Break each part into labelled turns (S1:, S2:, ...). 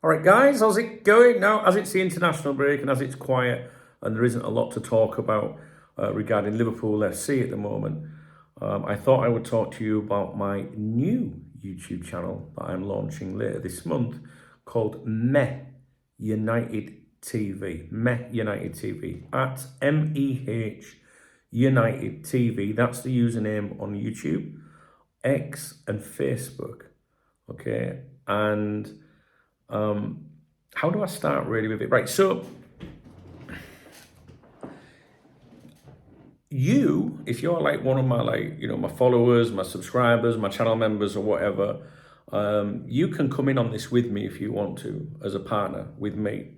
S1: All right, guys, how's it going? Now, as it's the international break and as it's quiet and there isn't a lot to talk about regarding Liverpool FC at the moment, I thought I would talk to you about my new YouTube channel that I'm launching later this month called Meh United TV. Meh United TV at MEH United TV. That's the username on YouTube, X, and Facebook. Okay, and how do I start really with it? Right, so if you're like one of my my followers, my subscribers, my channel members or whatever, you can come in on this with me if you want to, as a partner with me.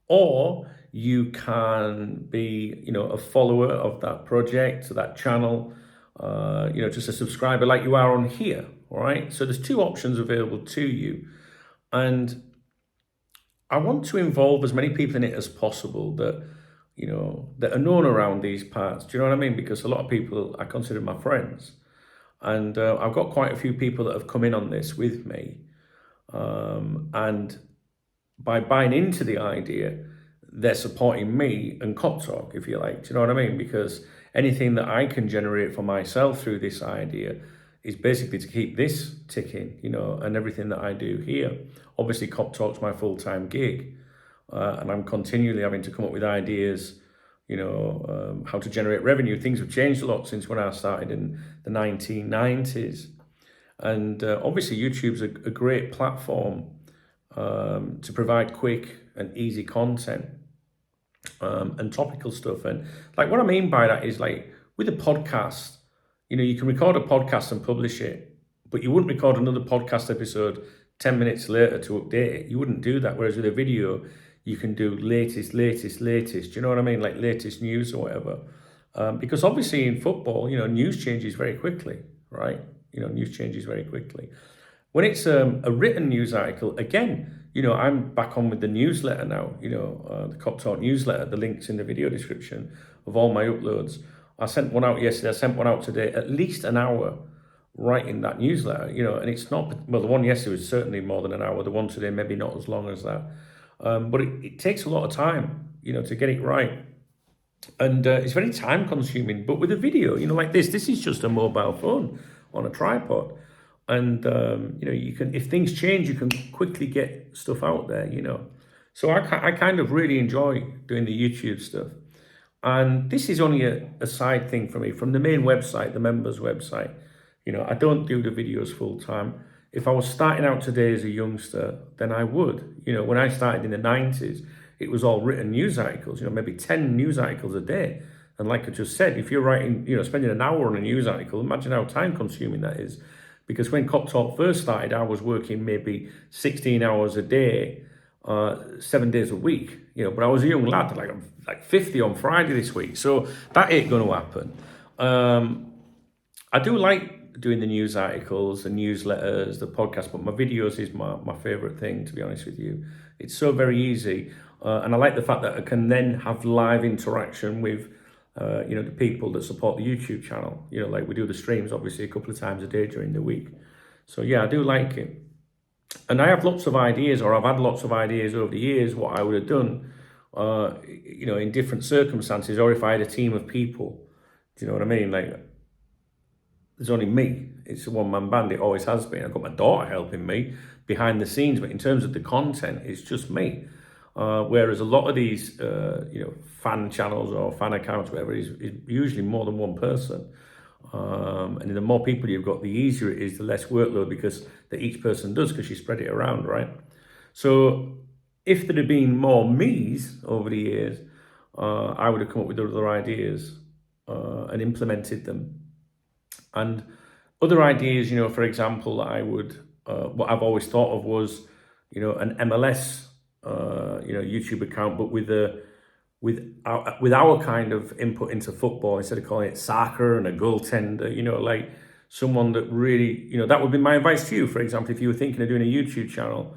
S1: Or you can be, a follower of that project, that channel, just a subscriber like you are on here, all right? So there's two options available to you. And I want to involve as many people in it as possible that, that are known around these parts. Do you know what I mean? Because a lot of people I consider my friends. And I've got quite a few people that have come in on this with me. And by buying into the idea, they're supporting me and Cop Talk, if you like. Do you know what I mean? Because anything that I can generate for myself through this idea is basically to keep this ticking, and everything that I do here. Obviously, Cop Talk's my full-time gig, and I'm continually having to come up with ideas, how to generate revenue. Things have changed a lot since when I started in the 1990s. And obviously, YouTube's a great platform to provide quick and easy content and topical stuff. And like what I mean by that is like with a podcast, you can record a podcast and publish it, but you wouldn't record another podcast episode 10 minutes later to update it. You wouldn't do that. Whereas with a video, you can do latest. Do you know what I mean? Like latest news or whatever. Because obviously in football, news changes very quickly, right? News changes very quickly. When it's a written news article, again, I'm back on with the newsletter now, the Cop Talk newsletter, the links in the video description of all my uploads. I sent one out yesterday, I sent one out today, at least an hour writing that newsletter, and it's not, well, the one yesterday was certainly more than an hour, the one today maybe not as long as that. But it takes a lot of time, to get it right. And it's very time consuming, but with a video, like this is just a mobile phone on a tripod. And, you can, if things change, you can quickly get stuff out there, So I kind of really enjoy doing the YouTube stuff. And this is only a side thing for me from the main website, the members website. I don't do the videos full time. If I was starting out today as a youngster, then I would. When I started in the 90s, it was all written news articles, maybe 10 news articles a day. And like I just said, if you're writing, spending an hour on a news article, imagine how time consuming that is. Because when Cop Talk first started, I was working maybe 16 hours a day, 7 days a week, but I was a young lad, like 50 on Friday this week. So that ain't going to happen. I do like doing the news articles, the newsletters, the podcast, but my videos is my favorite thing, to be honest with you. It's so very easy. And I like the fact that I can then have live interaction with the people that support the YouTube channel, like we do the streams, obviously, a couple of times a day during the week. So yeah, I do like it. And I have lots of ideas, or I've had lots of ideas over the years, what I would have done, in different circumstances, or if I had a team of people. Do you know what I mean? Like, there's only me. It's a one-man band. It always has been. I've got my daughter helping me behind the scenes, but in terms of the content, it's just me. Whereas a lot of these, fan channels or fan accounts, whatever, is usually more than one person. And the more people you've got, the easier it is, the less workload because that each person does because you spread it around, right? So if there had been more me's over the years, I would have come up with other ideas and implemented them. And other ideas, for example, I would, what I've always thought of was, an MLS YouTube account, but with our kind of input into football, instead of calling it soccer and a goaltender, like someone that really, that would be my advice to you, for example, if you were thinking of doing a YouTube channel,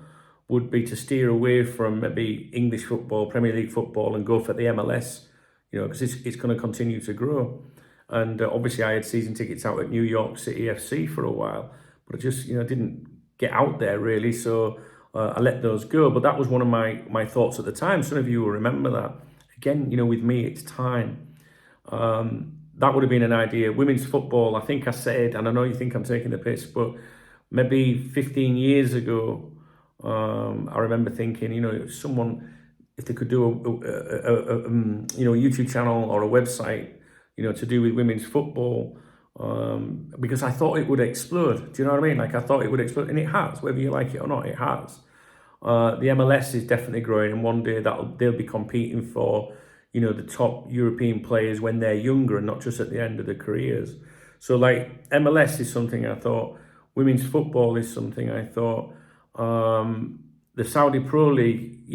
S1: would be to steer away from maybe English football, Premier League football, and go for the MLS, because it's going to continue to grow. And obviously I had season tickets out at New York City FC for a while, but I just, didn't get out there really. So I let those go. But that was one of my thoughts at the time. Some of you will remember that. Again, with me, it's time. That would have been an idea. Women's football, I think I said, and I know you think I'm taking the piss, but maybe 15 years ago, I remember thinking, someone, if they could do a YouTube channel or a website, to do with women's football, because I thought it would explode. Do you know what I mean? Like, I thought it would explode, and it has, whether you like it or not, it has. The MLS is definitely growing, and one day they'll be competing for, the top European players when they're younger and not just at the end of their careers. So like MLS is something I thought, women's football is something I thought, the Saudi Pro League,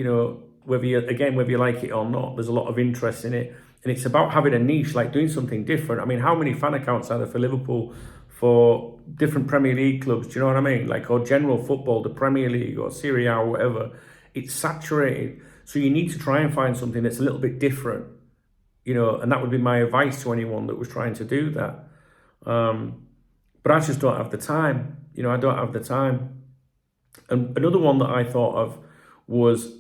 S1: whether you like it or not, there's a lot of interest in it. And it's about having a niche, like doing something different. I mean, how many fan accounts are there for Liverpool, for different Premier League clubs? Do you know what I mean? Like, or general football, the Premier League or Serie A or whatever. It's saturated. So you need to try and find something that's a little bit different, and that would be my advice to anyone that was trying to do that. But I just don't have the time. I don't have the time. And another one that I thought of was,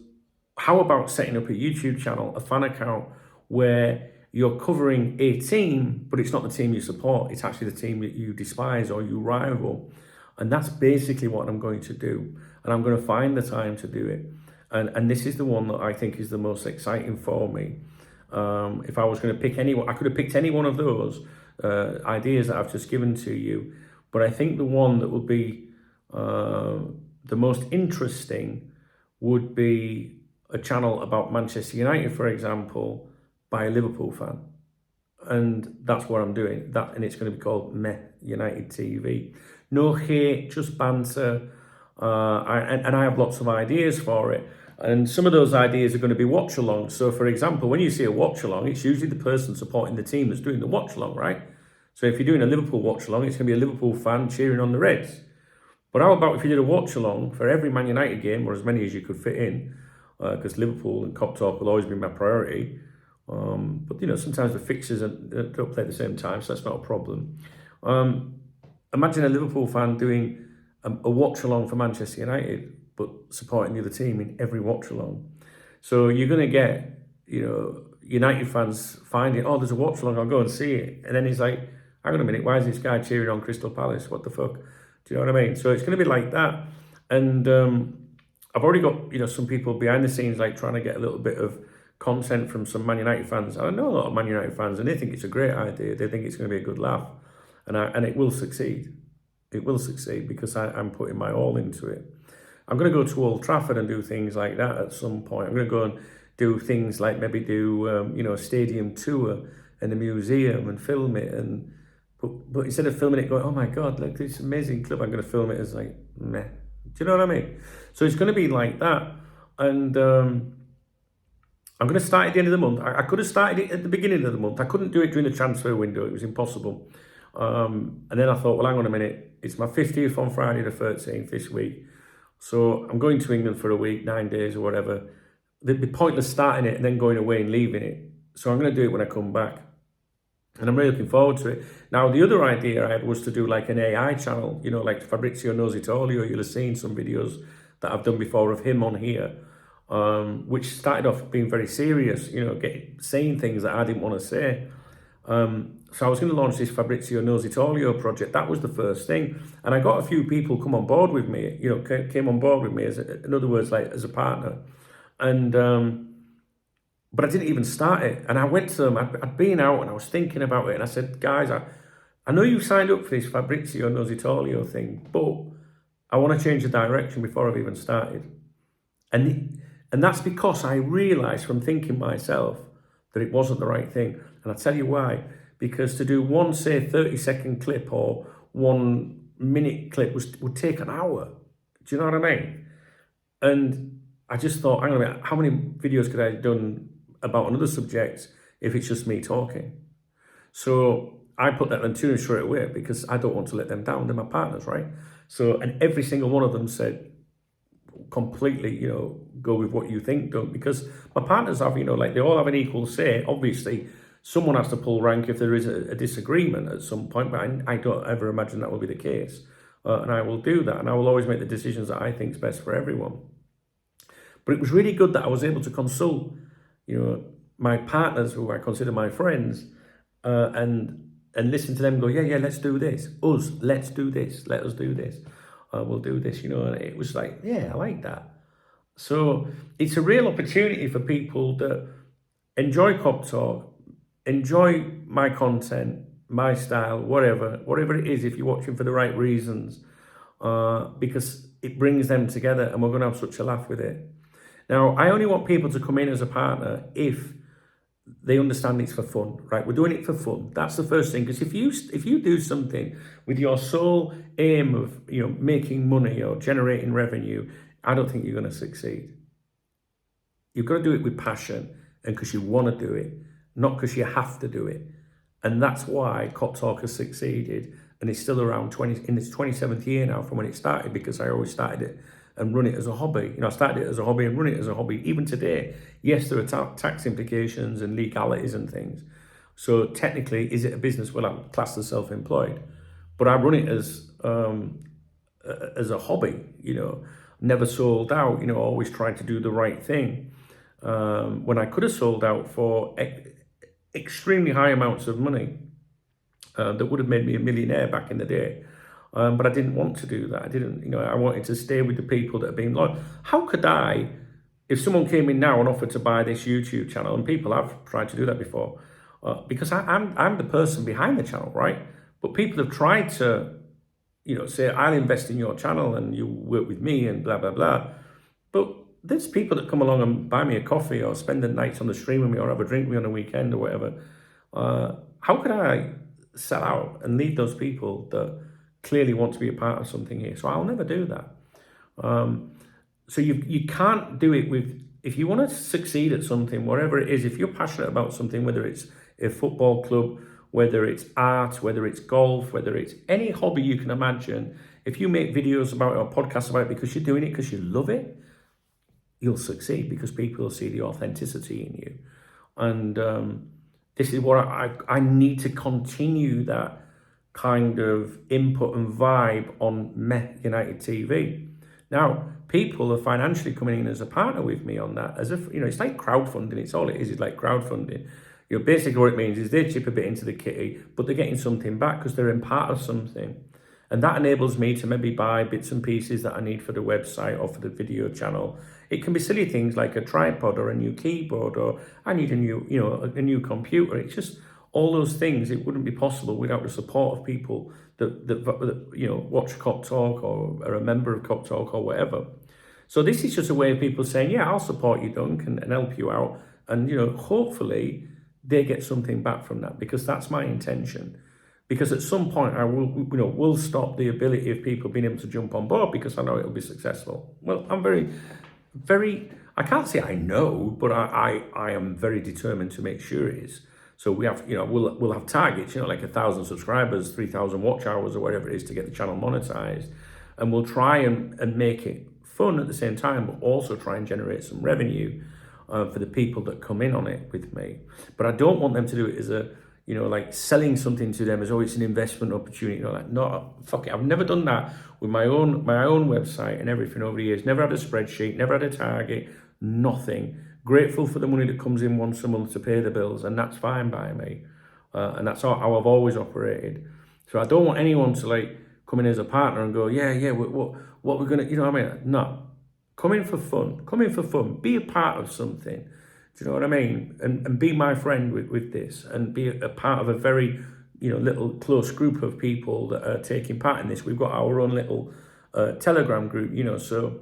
S1: how about setting up a YouTube channel, a fan account, where you're covering a team, but it's not the team you support. It's actually the team that you despise or you rival. And that's basically what I'm going to do. And I'm going to find the time to do it. And this is the one that I think is the most exciting for me. If I was going to pick anyone, I could have picked any one of those ideas that I've just given to you. But I think the one that would be the most interesting would be a channel about Manchester United, for example, by a Liverpool fan. And that's what I'm doing. And it's going to be called Meh United TV. No hate, just banter. And I have lots of ideas for it. And some of those ideas are going to be watch-alongs. So, for example, when you see a watch-along, it's usually the person supporting the team that's doing the watch-along, right? So if you're doing a Liverpool watch-along, it's going to be a Liverpool fan cheering on the Reds. But how about if you did a watch-along for every Man United game, or as many as you could fit in, because Liverpool and Cop Talk will always be my priority. But, sometimes the fixtures don't play at the same time, so that's not a problem. Imagine a Liverpool fan doing a watch-along for Manchester United, but supporting the other team in every watch-along. So you're going to get, United fans finding, there's a watch-along, I'll go and see it. And then he's like, hang on a minute, why is this guy cheering on Crystal Palace? What the fuck? Do you know what I mean? So it's going to be like that. And I've already got, some people behind the scenes, like trying to get a little bit of content from some Man United fans. I know a lot of Man United fans, and they think it's a great idea. They think it's going to be a good laugh. And it will succeed. It will succeed because I'm putting my all into it. I'm going to go to Old Trafford and do things like that at some point. I'm going to go and do things like maybe do, a stadium tour and a museum and film it. But instead of filming it going, oh my God, look, this amazing club, I'm going to film it as like, meh. Do you know what I mean? So it's going to be like that. And I'm going to start at the end of the month. I could have started it at the beginning of the month. I couldn't do it during the transfer window. It was impossible. And then I thought, well, hang on a minute. It's my 50th on Friday the 13th this week. So I'm going to England for a week, 9 days or whatever. It'd be pointless starting it and then going away and leaving it. So I'm going to do it when I come back. And I'm really looking forward to it. Now, the other idea I had was to do like an AI channel, like Fabrizio Knows It All. You'll have seen some videos that I've done before of him on here, which started off being very serious, saying things that I didn't want to say. So I was going to launch this Fabrizio Knows It All project. That was the first thing. And I got a few people come on board with me, came on board with me, in other words, like as a partner. And, but I didn't even start it. And I went to them, I'd been out and I was thinking about it. And I said, guys, I know you signed up for this Fabrizio Knows It All thing, but I want to change the direction before I've even started. And that's because I realized from thinking myself that it wasn't the right thing. And I'll tell you why. Because to do one, say, 30-second clip or 1 minute clip would take an hour. Do you know what I mean? And I just thought, hang on a minute, how many videos could I have done about another subject if it's just me talking? So I put that on tune straight away because I don't want to let them down. They're my partners, right? So, and every single one of them said, completely, go with what you think, don't, because my partners have, like they all have an equal say. Obviously, someone has to pull rank if there is a disagreement at some point, but I don't ever imagine that will be the case. and I will do that, and I will always make the decisions that I think is best for everyone. But it was really good that I was able to consult, my partners, who I consider my friends, and listen to them go, yeah, let's do this. Let's do this. Let us do this. We'll do this, and it was like, yeah, I like that. So it's a real opportunity for people that enjoy Cop Talk, enjoy my content, my style, whatever it is, if you're watching for the right reasons, because it brings them together and we're going to have such a laugh with it. Now, I only want people to come in as a partner if they understand it's for fun, right? We're doing it for fun. That's the first thing. Because if you do something with your sole aim of making money or generating revenue, I don't think you're going to succeed. You've got to do it with passion and because you want to do it, not because you have to do it. And that's why Cop Talk has succeeded, and it's still around in its 27th year now from when it started, because I always started it and run it as a hobby. I started it as a hobby and run it as a hobby. Even today, yes, there are tax implications and legalities and things. So technically, is it a business? Well, I'm classed as self-employed, but I run it as a hobby. Never sold out. Always trying to do the right thing. When I could have sold out for extremely high amounts of money that would have made me a millionaire back in the day. But I didn't want to do that. I didn't, I wanted to stay with the people that have been loyal. How could I, if someone came in now and offered to buy this YouTube channel, and people have tried to do that before, because I'm the person behind the channel, right? But people have tried to, say, I'll invest in your channel and you work with me and blah, blah, blah. But there's people that come along and buy me a coffee or spend the nights on the stream with me or have a drink with me on a weekend or whatever. How could I sell out and leave those people that clearly want to be a part of something here? So I'll never do that. So you can't do it with, if you want to succeed at something, whatever it is, if you're passionate about something, whether it's a football club, whether it's art, whether it's golf, whether it's any hobby you can imagine, if you make videos about it or podcasts about it because you're doing it because you love it, you'll succeed, because people will see the authenticity in you. And this is what I need to continue that kind of input and vibe on Meh United TV. Now, people are financially coming in as a partner with me on that, as if, it's like crowdfunding. It's all it is. It's like crowdfunding. Basically what it means is they chip a bit into the kitty, but they're getting something back because they're in part of something. And that enables me to maybe buy bits and pieces that I need for the website or for the video channel. It can be silly things like a tripod or a new keyboard, or I need a new computer. It's just all those things. It wouldn't be possible without the support of people that watch Cop Talk or are a member of Cop Talk or whatever. So this is just a way of people saying, yeah, I'll support you, Dunk, and help you out. And, hopefully they get something back from that, because that's my intention. Because at some point I will stop the ability of people being able to jump on board, because I know it'll be successful. Well, I'm very, I can't say I know, but I am very determined to make sure it is. So we have, we'll have targets, like 1,000 subscribers, 3,000 watch hours or whatever it is to get the channel monetized. And we'll try and make it fun at the same time, but also try and generate some revenue for the people that come in on it with me. But I don't want them to do it as a, like selling something to them as, oh, it's an investment opportunity. No, fuck it. I've never done that with my own website and everything over the years. Never had a spreadsheet, never had a target, nothing. Grateful for the money that comes in once a month to pay the bills, and that's fine by me. And that's how I've always operated. So I don't want anyone to come in as a partner and go, yeah, what we're gonna, No, come in for fun, be a part of something. Do you know what I mean? And be my friend with this, and be a part of a very, little close group of people that are taking part in this. We've got our own little Telegram group, so,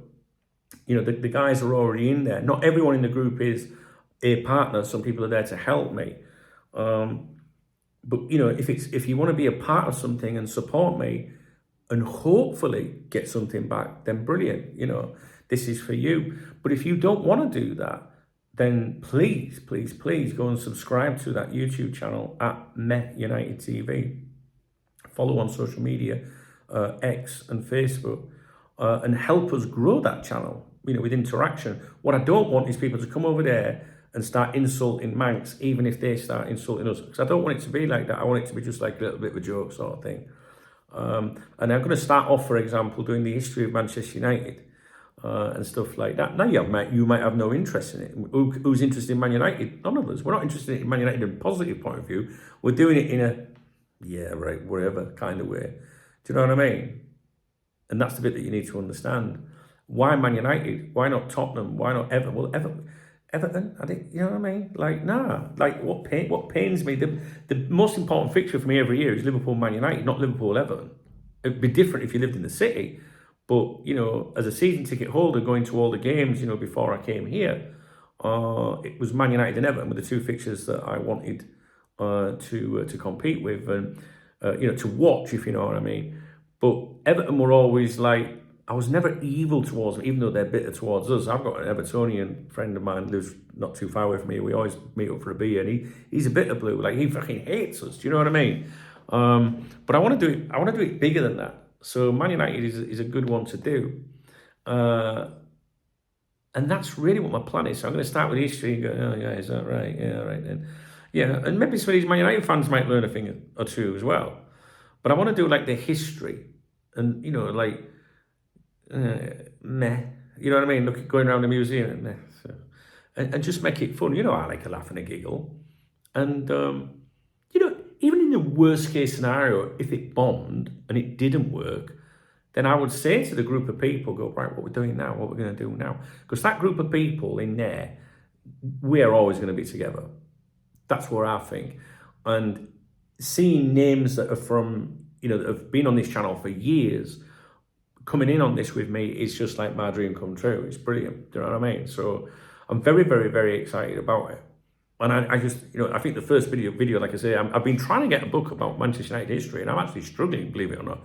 S1: the guys are already in there. Not everyone in the group is a partner. Some people are there to help me. But, if you want to be a part of something and support me and hopefully get something back, then brilliant. This is for you. But if you don't want to do that, then please go and subscribe to that YouTube channel at Meh United TV. Follow on social media, X and Facebook, and help us grow that channel, with interaction. What I don't want is people to come over there and start insulting Manx, even if they start insulting us, because I don't want it to be like that. I want it to be just like a little bit of a joke sort of thing. And I'm going to start off, for example, doing the history of Manchester United and stuff like that. Now, you might have no interest in it. Who's interested in Man United? None of us. We're not interested in Man United in a positive point of view. We're doing it in a, yeah, right, whatever kind of way. Do you know what I mean? And that's the bit that you need to understand. Why Man United? Why not Tottenham? Why not Everton? Well, Everton, I think, you know what I mean? Like, nah. Like, what pains me, the most important fixture for me every year is Liverpool Man United, not Liverpool Everton. It'd be different if you lived in the city. But, you know, as a season ticket holder going to all the games, you know, before I came here, it was Man United and Everton were the two fixtures that I wanted to compete with and, you know, to watch, if you know what I mean. But Everton were always like, I was never evil towards them, even though they're bitter towards us. I've got an Evertonian friend of mine who lives not too far away from me. We always meet up for a beer, and he's a bitter blue. Like, he fucking hates us. Do you know what I mean? But I want to do it. I want to do it bigger than that. So Man United is a good one to do, and that's really what my plan is. So I'm going to start with history and go, oh yeah, is that right? Yeah, right then. Yeah, and maybe some of these Man United fans might learn a thing or two as well. But I want to do like the history, and you know, like. Meh, you know what I mean? Look, going around the museum and meh, so, and just make it fun. You know, I like a laugh and a giggle, and you know, even in the worst case scenario, if it bombed and it didn't work, then I would say to the group of people, go right, what we're doing now, what we're going to do now, because that group of people in there, we are always going to be together. That's what I think, and seeing names that are from, you know, that have been on this channel for years. Coming in on this with me is just like my dream come true. It's brilliant. Do you know what I mean? So I'm very, very, very excited about it. And I just, you know, I think the first video, like I say, I've been trying to get a book about Manchester United history, and I'm actually struggling, believe it or not.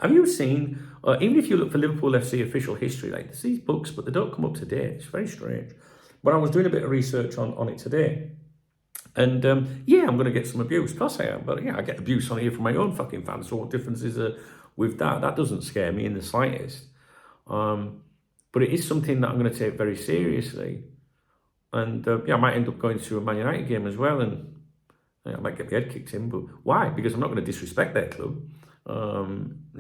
S1: Have you seen, even if you look for Liverpool FC official history, like there's these books, but they don't come up to date. It's very strange. But I was doing a bit of research on it today. And yeah, I'm going to get some abuse. Plus I am. But yeah, I get abuse on here from my own fucking fans. So what difference is there with that? That doesn't scare me in the slightest. But it is something that I'm going to take very seriously. And yeah, I might end up going to a Man United game as well. And I might get my head kicked in. But why? Because I'm not going to disrespect their club.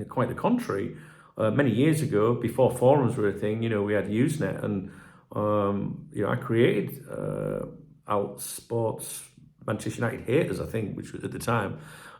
S1: Quite the contrary. Many years ago, before forums were a thing, you know, we had Usenet. And, you know, I created... Out Sports Manchester United haters, I think, which was at the time,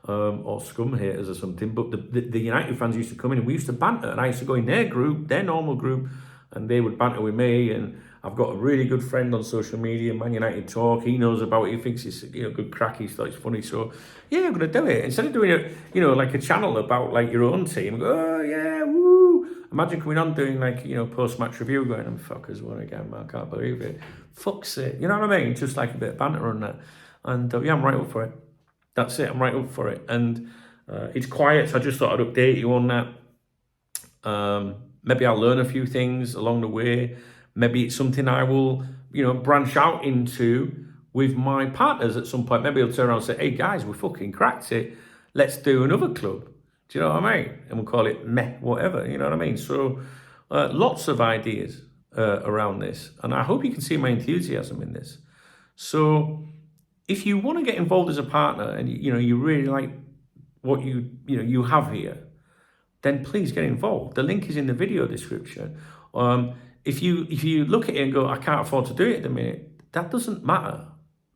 S1: or scum haters or something. But the United fans used to come in and we used to banter, and I used to go in their group, their normal group, and they would banter with me. And I've got a really good friend on social media, Man United Talk. He knows about it. He thinks it's, you know, good crack. He thought it's funny. So yeah, I'm gonna do it instead of doing it, you know, like a channel about like your own team. Go, oh yeah, woo. Imagine coming on doing like, you know, post-match review going, and fuckers won again, man, I can't believe it. Fuck's it. You know what I mean? Just like a bit of banter on that. And yeah, I'm right up for it. That's it. I'm right up for it. And it's quiet, so I just thought I'd update you on that. Maybe I'll learn a few things along the way. Maybe it's something I will, you know, branch out into with my partners at some point. Maybe I'll turn around and say, hey guys, we fucking cracked it. Let's do another club. Do you know what I mean? And we'll call it meh, whatever, you know what I mean? So lots of ideas around this. And I hope you can see my enthusiasm in this. So if you want to get involved as a partner and, you know, you really like what you have here, then please get involved. The link is in the video description. If you look at it and go, I can't afford to do it at the minute, that doesn't matter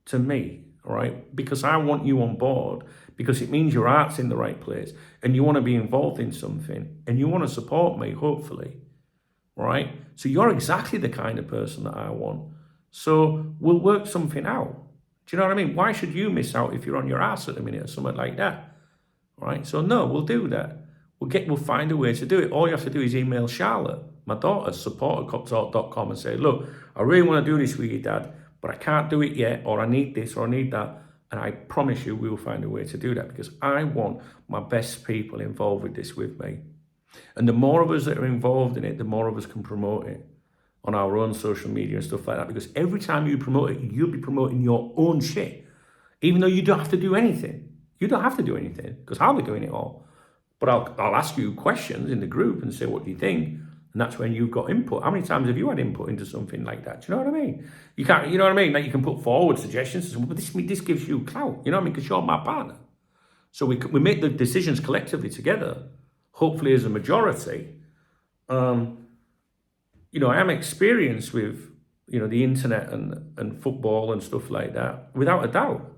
S1: to me, all right? Because I want you on board, because it means your heart's in the right place and you want to be involved in something and you want to support me, hopefully, right? So you're exactly the kind of person that I want. So we'll work something out. Do you know what I mean? Why should you miss out if you're on your ass at the minute or something like that, right? So no, we'll do that. We'll find a way to do it. All you have to do is email Charlotte, my daughter, support@cuptalk.com, and say, look, I really want to do this with you, Dad, but I can't do it yet, or I need this, or I need that. And I promise you we will find a way to do that, because I want my best people involved with this with me. And the more of us that are involved in it, the more of us can promote it on our own social media and stuff like that. Because every time you promote it, you'll be promoting your own shit, even though you don't have to do anything. You don't have to do anything, because I'll be doing it all. But I'll ask you questions in the group and say, what do you think? And that's when you've got input. How many times have you had input into something like that? Do you know what I mean? You can't, you know what I mean? Like, you can put forward suggestions, but this gives you clout, you know what I mean? Because you're my partner. So we make the decisions collectively together, hopefully as a majority. I am experienced with, the internet and football and stuff like that, without a doubt.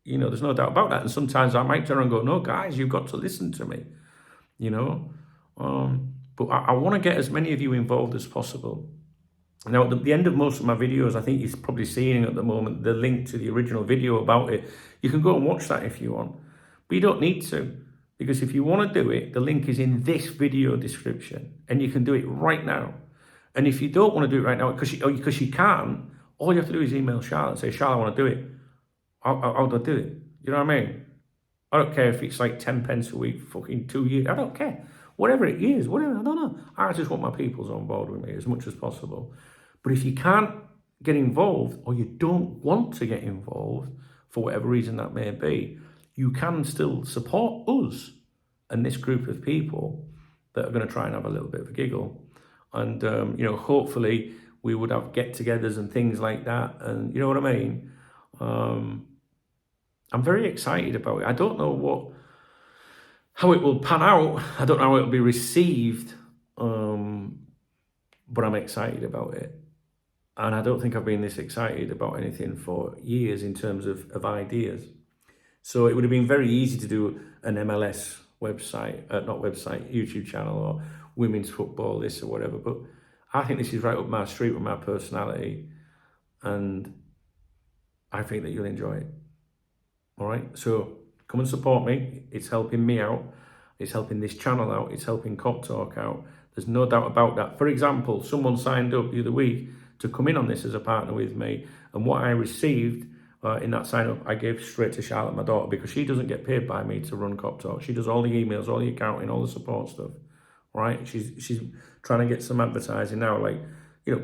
S1: There's no doubt about that. And sometimes I might turn and go, no, guys, you've got to listen to me, But I want to get as many of you involved as possible. Now, at the end of most of my videos, I think you're probably seeing at the moment the link to the original video about it. You can go and watch that if you want, but you don't need to, because if you want to do it, the link is in this video description, and you can do it right now. And if you don't want to do it right now, because you can't, all you have to do is email Charlotte and say, Charlotte, I want to do it. I'll do it. You know what I mean? I don't care if it's like 10 pence a week, fucking 2 years. I don't care. Whatever it is, whatever, I don't know. I just want my peoples on board with me as much as possible. But if you can't get involved, or you don't want to get involved for whatever reason that may be, you can still support us and this group of people that are going to try and have a little bit of a giggle. And, hopefully we would have get-togethers and things like that. And you know what I mean? I'm very excited about it. I don't know how it will pan out. I don't know how it will be received, but I'm excited about it. And I don't think I've been this excited about anything for years in terms of ideas. So it would have been very easy to do an MLS YouTube channel, or women's football, this or whatever. But I think this is right up my street with my personality. And I think that you'll enjoy it. All right, so come and support me. It's helping me out. It's helping this channel out. It's helping Cop Talk out. There's no doubt about that. For example, someone signed up the other week to come in on this as a partner with me. And what I received in that sign up, I gave straight to Charlotte, my daughter, because she doesn't get paid by me to run Cop Talk. She does all the emails, all the accounting, all the support stuff, right? She's trying to get some advertising now. Like,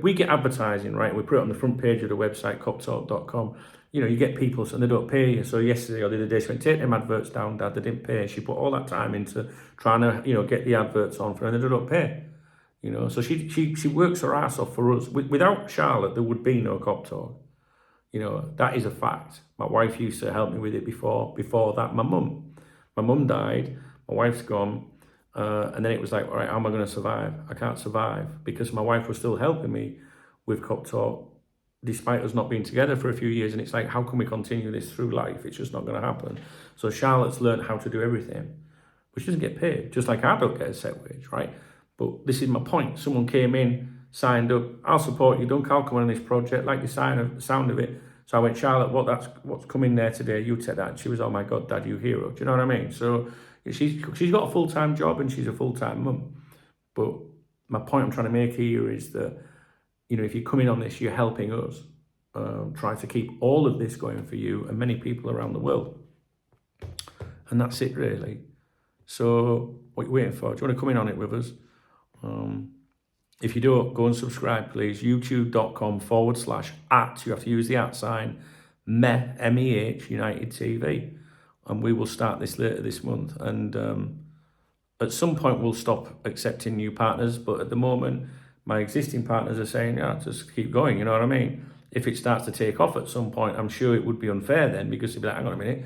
S1: we get advertising, right? We put it on the front page of the website, coptalk.com. You get people and they don't pay you. So yesterday or the other day, she went, take them adverts down, Dad, they didn't pay. She put all that time into trying to, get the adverts on for her, and they don't pay. So she works her ass off for us. Without Charlotte, there would be no Cop Talk. That is a fact. My wife used to help me with it before that. My mum died, my wife's gone, and then it was like, all right, how am I going to survive? I can't survive, because my wife was still helping me with Cop Talk, despite us not being together for a few years. And it's like, how can we continue this through life? It's just not going to happen. So Charlotte's learned how to do everything, but she doesn't get paid, just like I don't get a set wage, right? But this is my point. Someone came in, signed up, I'll support you, Dunk, I'll come on this project, like the sound of it. So I went, Charlotte, what's coming there today? You take that. And she was, oh my God, Dad, you hero. Do you know what I mean? So she's got a full-time job and she's a full-time mum. But my point I'm trying to make here is that, if you come in on this, you're helping us try to keep all of this going for you and many people around the world. And that's it, really. So what are you waiting for? Do you want to come in on it with us? If you don't, go and subscribe, please. youtube.com/@ you have to use the @ sign, MEH, MEH, United TV. And we will start this later this month. And at some point, we'll stop accepting new partners. But at the moment, my existing partners are saying, just keep going, you know what I mean? If it starts to take off at some point, I'm sure it would be unfair then, because they'd be like, hang on a minute,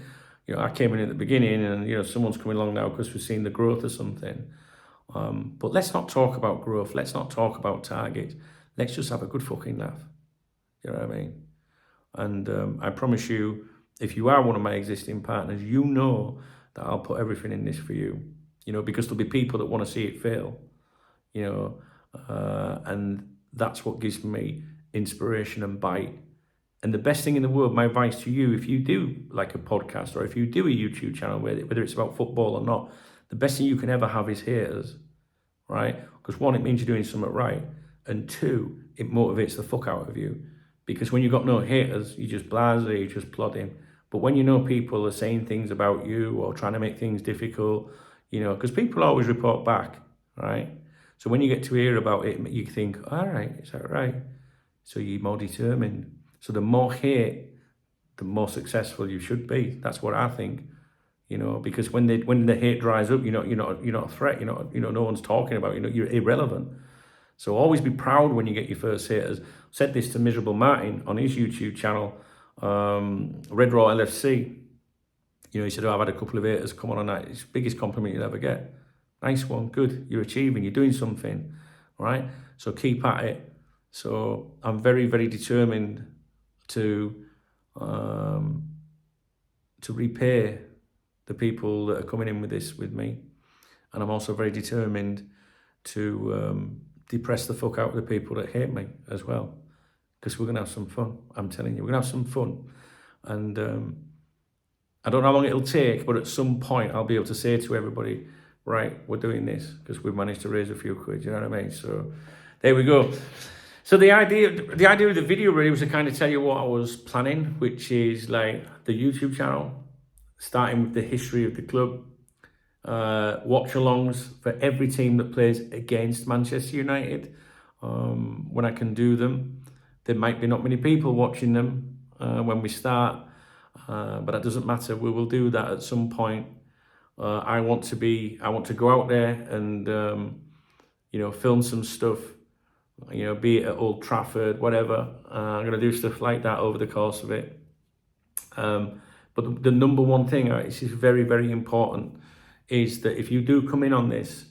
S1: I came in at the beginning and, someone's coming along now because we've seen the growth or something. But let's not talk about growth. Let's not talk about targets. Let's just have a good fucking laugh. You know what I mean? And I promise you, if you are one of my existing partners, you know that I'll put everything in this for you. Because there'll be people that want to see it fail. And that's what gives me inspiration and bite. And the best thing in the world, my advice to you, if you do like a podcast or if you do a YouTube channel, whether it's about football or not, the best thing you can ever have is haters, right? Because one, it means you're doing something right. And two, it motivates the fuck out of you. Because when you've got no haters, you just blasé, you just plodding. But when people are saying things about you or trying to make things difficult, because people always report back, right? So when you get to hear about it, you think, all right, is that right? So you're more determined. So the more hate, the more successful you should be. That's what I think. Because when the hate dries up, you're not a threat. No one's talking about you. You're irrelevant. So always be proud when you get your first haters. Said this to Miserable Martin on his YouTube channel, Red Raw LFC. You know, he said, oh, I've had a couple of haters come on that. It's the biggest compliment you'll ever get. Nice one, good. You're achieving, you're doing something, all right? So keep at it. So I'm very, very determined to repay the people that are coming in with this with me. And I'm also very determined to depress the fuck out of the people that hate me as well. Because we're going to have some fun. I'm telling you, we're going to have some fun. And I don't know how long it'll take, but at some point I'll be able to say to everybody, right, we're doing this because we've managed to raise a few quid, you know what I mean? So there we go. So the idea of the video really was to kind of tell you what I was planning, which is like the YouTube channel, starting with the history of the club, watch-alongs for every team that plays against Manchester United. When I can do them, there might be not many people watching them when we start, but that doesn't matter. We will do that at some point. I want to go out there and you know, film some stuff. You know, be it at Old Trafford, whatever. I'm going to do stuff like that over the course of it. But the number one thing, this is very, very important, is that if you do come in on this,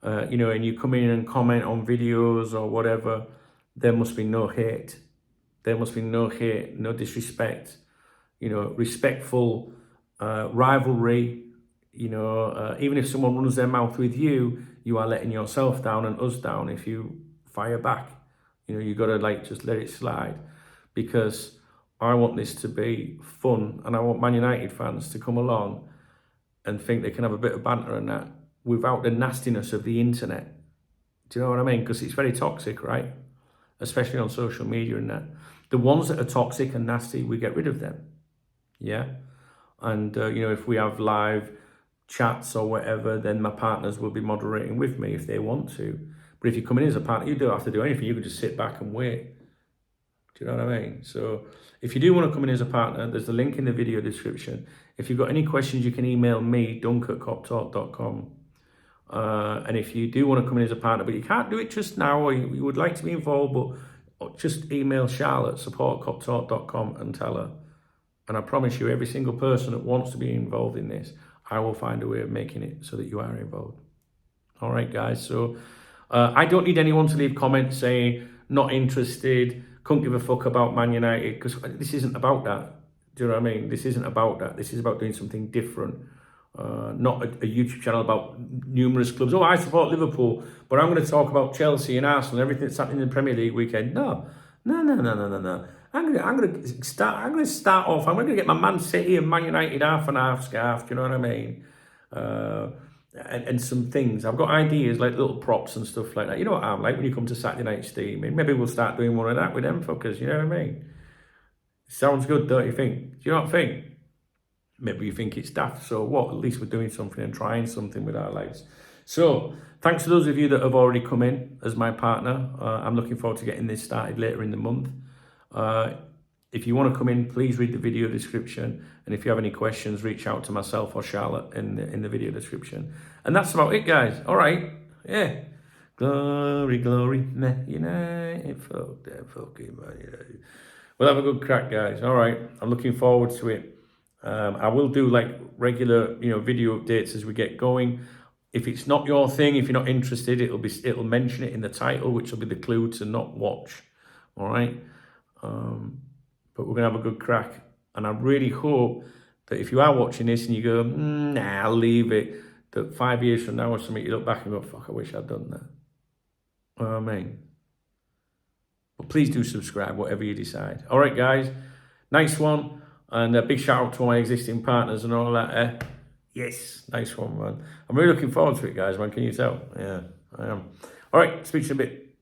S1: you know, and you come in and comment on videos or whatever, there must be no hate. There must be no hate, no disrespect. You know, respectful rivalry. You know, even if someone runs their mouth with you, you are letting yourself down and us down if you fire back. You know, you got to like just let it slide, because I want this to be fun, and I want Man United fans to come along and think they can have a bit of banter and that without the nastiness of the internet. Do you know what I mean? Because it's very toxic, right? Especially on social media and that. The ones that are toxic and nasty, we get rid of them. Yeah. And, you know, if we have live chats or whatever, then my partners will be moderating with me if they want to. But if you come in as a partner, you don't have to do anything. You can just sit back and wait. Do you know what I mean? So if you do want to come in as a partner, there's the link in the video description. If you've got any questions, you can email me, dunk@coptalk.com. And if you do want to come in as a partner, but you can't do it just now, or you would like to be involved, but just email Charlotte, support@coptalk.com, and tell her. And I promise you, every single person that wants to be involved in this, I will find a way of making it so that you are involved. All right, guys. So I don't need anyone to leave comments saying not interested, couldn't give a fuck about Man United, because this isn't about that. Do you know what I mean? This isn't about that. This is about doing something different. Not a YouTube channel about numerous clubs. Oh, I support Liverpool, but I'm going to talk about Chelsea and Arsenal and everything that's happening in the Premier League weekend. No. I'm going to start off. I'm going to get my Man City and Man United half and half scarf. Do you know what I mean? And some things. I've got ideas like little props and stuff like that. You know what I'm like when you come to Saturday night steaming. Maybe we'll start doing one of that with them fuckers. You know what I mean? Sounds good, don't you think? Do you know what I think? Maybe you think it's daft. So what? At least we're doing something and trying something with our lives. So thanks to those of you that have already come in as my partner. I'm looking forward to getting this started later in the month. If you want to come in, please read the video description. And if you have any questions, reach out to myself or Charlotte in the video description. And that's about it, guys. All right. Yeah. Glory, glory, Man United. Fuck that fucking Man United. We'll have a good crack, guys. All right. I'm looking forward to it. I will do like regular, you know, video updates as we get going. If it's not your thing, if you're not interested, it'll mention it in the title, which will be the clue to not watch. All right. But we're going to have a good crack. And I really hope that if you are watching this and you go, nah, I'll leave it, that 5 years from now or something, you look back and go, fuck, I wish I'd done that. You know what I mean? But please do subscribe, whatever you decide. All right, guys. Nice one. And a big shout out to all my existing partners and all that. Yes, nice one, man. I'm really looking forward to it, guys, man. Can you tell? Yeah, I am. All right, speak to you in a bit.